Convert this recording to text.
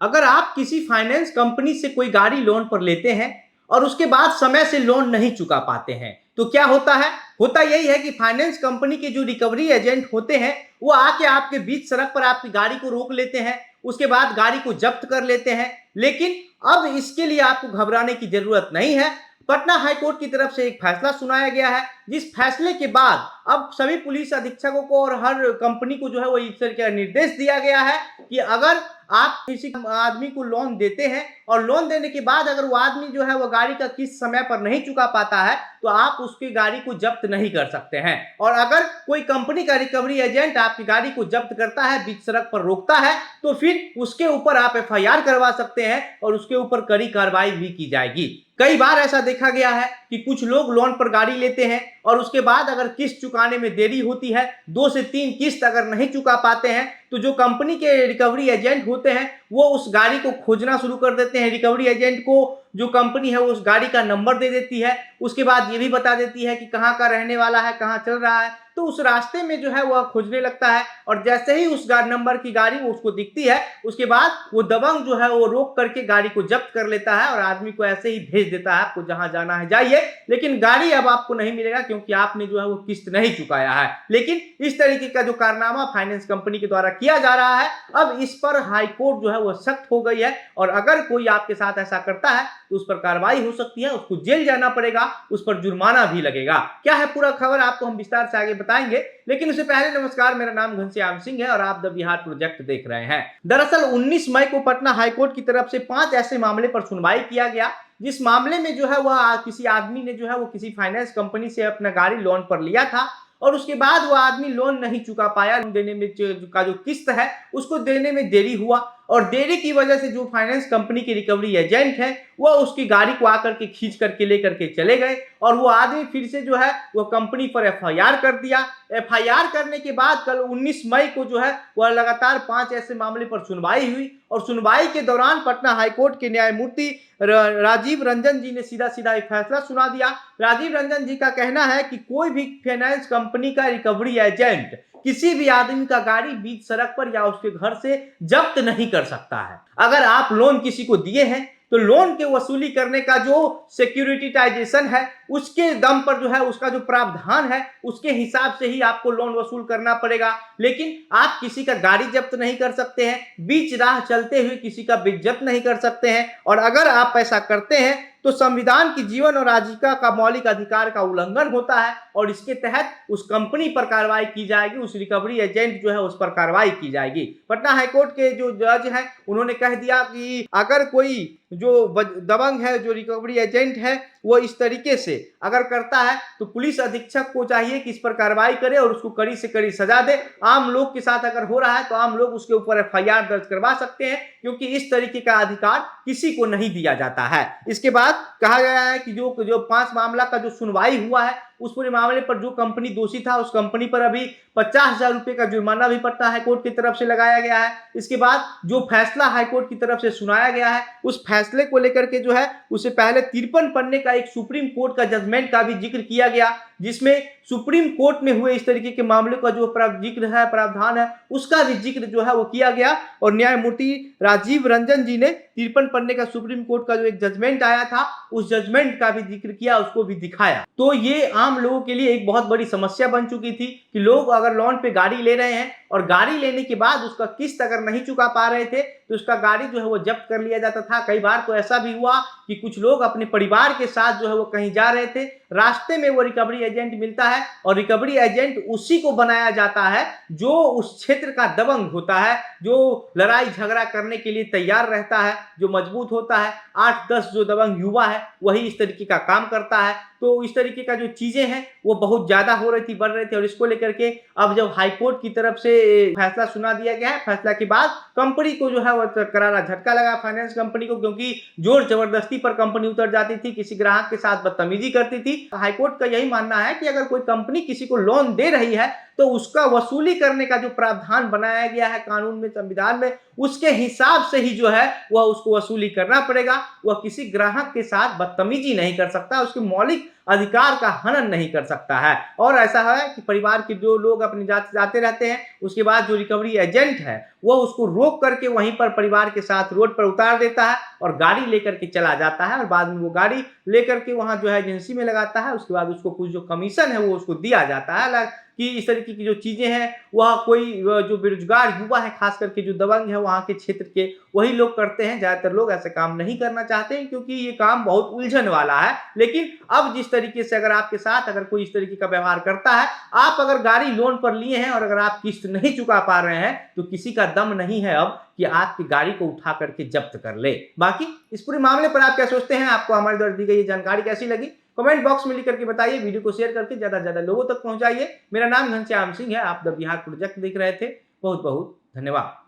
अगर आप किसी फाइनेंस कंपनी से कोई गाड़ी लोन पर लेते हैं और उसके बाद समय से लोन नहीं चुका पाते हैं तो क्या होता है। होता यही है कि फाइनेंस कंपनी के जो रिकवरी एजेंट होते हैं वो आके आपके बीच सड़क पर आपकी गाड़ी को रोक लेते हैं, उसके बाद गाड़ी को जब्त कर लेते हैं। लेकिन अब इसके लिए आपको घबराने की जरूरत नहीं है। पटना हाईकोर्ट की तरफ से एक फैसला सुनाया गया है, जिस फैसले के बाद अब सभी पुलिस अधीक्षकों को और हर कंपनी को जो है वो इस तरह का निर्देश दिया गया है कि अगर आप किसी आदमी को लोन देते हैं और लोन देने के बाद अगर वो आदमी जो है वो गाड़ी का किस्त समय पर नहीं चुका पाता है तो आप उसकी गाड़ी को जब्त नहीं कर सकते हैं। और अगर कोई कंपनी का रिकवरी एजेंट आपकी गाड़ी को जब्त करता है, बीच सड़क पर रोकता है, तो फिर उसके ऊपर आप एफआईआर करवा सकते हैं और उसके ऊपर कड़ी कार्रवाई भी की जाएगी। कई बार ऐसा देखा गया है कि कुछ लोग लोन पर गाड़ी लेते हैं और उसके बाद अगर किस्त चुकाने में देरी होती है, 2 से 3 किस्त अगर नहीं चुका पाते हैं तो जो कंपनी के रिकवरी एजेंट होते हैं वो उस गाड़ी को खोजना शुरू कर देते हैं। रिकवरी एजेंट को जो कंपनी है उस गाड़ी का नंबर दे देती है, उसके बाद ये भी बता देती है कि कहाँ का रहने वाला है, कहाँ चल रहा है, तो उस रास्ते में जो है वह खोजने लगता है और जैसे ही उस नंबर की गाड़ी वो उसको दिखती है उसके बाद वो दबंग जो है वो रोक करके गाड़ी को जब्त कर लेता है और आदमी को ऐसे ही भेज देता है, आपको जहां जाना है जाइए, लेकिन गाड़ी अब आपको नहीं मिलेगा क्योंकि आपने जो है वो किस्त नहीं चुकाया है। लेकिन इस तरीके का जो कारनामा फाइनेंस कंपनी के द्वारा किया जा रहा है, अब इस पर हाईकोर्ट जो है वो सख्त हो गई है और अगर कोई आपके साथ ऐसा करता है तो उस पर कार्रवाई हो सकती है, उसको जेल जाना पड़ेगा, उस पर जुर्माना भी लगेगा। क्या है पूरा खबर आपको हम विस्तार से आगे बताएंगे, लेकिन उससे पहले नमस्कार, मेरा नाम घनश्याम सिंह है और आप द बिहार प्रोजेक्ट देख रहे हैं। दरअसल 19 मई को पटना हाईकोर्ट की तरफ से 5 ऐसे मामले पर सुनवाई किया गया जिस मामले में जो है वह किसी आदमी ने जो है वो किसी फाइनेंस कंपनी से अपना गाड़ी लोन पर लिया था और उसके बाद वो आदमी लोन नहीं चुका पाया, लोन देने में जो किस्त है उसको देने में देरी हुआ और देरी की वजह से जो फाइनेंस कंपनी के रिकवरी एजेंट है वो उसकी गाड़ी को आकर के खींच करके लेकर के चले गए और वो आदमी फिर से जो है वो कंपनी पर एफआईआर कर दिया। एफआईआर करने के बाद कल 19 मई को जो है वह लगातार 5 ऐसे मामले पर सुनवाई हुई और सुनवाई के दौरान पटना हाईकोर्ट के न्यायमूर्ति राजीव रंजन जी ने सीधा सीधा एक फैसला सुना दिया। राजीव रंजन जी का कहना है कि कोई भी फाइनेंस कंपनी का रिकवरी एजेंट किसी भी आदमी का गाड़ी बीच सड़क पर या उसके घर से जब्त नहीं कर सकता है। अगर आप लोन किसी को दिए हैं तो लोन के वसूली करने का जो सिक्योरिटाइजेशन है उसके दम पर जो है उसका जो प्रावधान है उसके हिसाब से ही आपको लोन वसूल करना पड़ेगा। लेकिन आप किसी का गाड़ी जब्त नहीं कर सकते हैं, बीच राह चलते हुए किसी का बेइज्जत नहीं कर सकते हैं और अगर आप ऐसा करते हैं तो संविधान की जीवन और आजीविका का मौलिक अधिकार का उल्लंघन होता है और इसके तहत उस कंपनी पर कार्रवाई की जाएगी, उस रिकवरी एजेंट जो है उस पर कार्रवाई की जाएगी। पटना हाईकोर्ट के जो जज हैं उन्होंने कह दिया कि अगर कोई जो दबंग है, जो रिकवरी एजेंट है, वो इस तरीके से अगर करता है तो पुलिस अधीक्षक को चाहिए कि इस पर कार्रवाई करे और उसको कड़ी से कड़ी सजा दे। आम लोग के साथ अगर हो रहा है तो आम लोग उसके ऊपर एफआईआर दर्ज करवा सकते हैं क्योंकि इस तरीके का अधिकार किसी को नहीं दिया जाता है। इसके बाद कहा गया है कि जो 5 मामला का जो सुनवाई हुआ है उस पूरे मामले पर जो कंपनी दोषी था उस कंपनी पर अभी 50,000 रुपए का जुर्माना भी पटना हाईकोर्ट की तरफ से लगाया गया है। इसके बाद जो फैसला हाईकोर्ट की तरफ से सुनाया गया है उस फैसले को लेकर के जो है उससे पहले 53 पन्ने का एक सुप्रीम कोर्ट का जजमेंट का भी जिक्र किया गया जिसमें सुप्रीम कोर्ट में हुए इस तरीके के मामले का जो जिक्र है, प्रावधान है, उसका भी जिक्र जो है वो किया गया और न्यायमूर्ति राजीव रंजन जी ने 53 पन्ने का सुप्रीम कोर्ट का जो एक जजमेंट आया था उस जजमेंट का भी जिक्र किया, उसको भी दिखाया। तो ये आम लोगों के लिए एक बहुत बड़ी समस्या बन चुकी थी कि लोग अगर लोन पे गाड़ी ले रहे हैं और गाड़ी लेने के बाद उसका किस्त अगर नहीं चुका पा रहे थे तो उसका गाड़ी जो है वो जब्त कर लिया जाता था। कई बार तो ऐसा भी हुआ कि कुछ लोग अपने परिवार के साथ जो है वो कहीं जा रहे थे, रास्ते में वो रिकवरी एजेंट मिलता है और रिकवरी एजेंट उसी को बनाया जाता है जो उस क्षेत्र का दबंग होता है, जो लड़ाई झगड़ा करने के लिए तैयार रहता है, जो मजबूत होता है। 8-10 जो दबंग युवा है वही इस तरीके का काम करता है। तो इस तरीके का जो चीजें हैं वो बहुत ज्यादा हो रही थी, बढ़ रहे थे और इसको लेकर के अब जब हाईकोर्ट की तरफ से फैसला सुना दिया गया है, फैसला के बाद कंपनी को जो है वो करारा झटका लगा, फाइनेंस कंपनी को, क्योंकि जोर जबरदस्ती पर कंपनी उतर जाती थी, किसी ग्राहक के साथ बदतमीजी करती थी। हाईकोर्ट का यही मानना है कि अगर कोई कंपनी किसी को लोन दे रही है तो उसका वसूली करने का जो प्रावधान बनाया गया है कानून में, संविधान में, उसके हिसाब से ही जो है वह उसको वसूली करना पड़ेगा। वह किसी ग्राहक के साथ बदतमीजी नहीं कर सकता, उसके मौलिक अधिकार का हनन नहीं कर सकता है। और ऐसा है कि परिवार के जो लोग अपने जाते रहते हैं, उसके बाद जो रिकवरी एजेंट है वो उसको रोक करके वहीं पर परिवार के साथ रोड पर उतार देता है और गाड़ी लेकर के चला जाता है और बाद में वो गाड़ी लेकर के वहां जो है एजेंसी में लगाता है। उसके बाद उसको कुछ जो कमीशन है वो उसको दिया जाता है कि इस तरीके की जो चीजें हैं वह कोई जो बेरोजगार युवा है, खास करके जो दबंग है वहां के क्षेत्र के, वही लोग करते हैं। ज्यादातर लोग ऐसे काम नहीं करना चाहते हैं क्योंकि ये काम बहुत उलझन वाला है। लेकिन अब जिस तरीके से अगर आपके साथ अगर कोई इस तरीके का व्यवहार करता है, आप अगर गाड़ी लोन पर लिए हैं और अगर आप किस्त नहीं चुका पा रहे हैं, तो किसी का दम नहीं है अब कि आपकी गाड़ी को उठा करके जब्त कर ले। बाकी इस पूरे मामले पर आप क्या सोचते हैं? आपको हमारे द्वारा दी गई जानकारी कैसी लगी? कमेंट बॉक्स में लिख करके बताइए। वीडियो को शेयर करके ज्यादा से ज्यादा लोगों तक पहुंचाइए। मेरा नाम घनश्याम सिंह है, आप द बिहार प्रोजेक्ट देख रहे थे। बहुत बहुत धन्यवाद।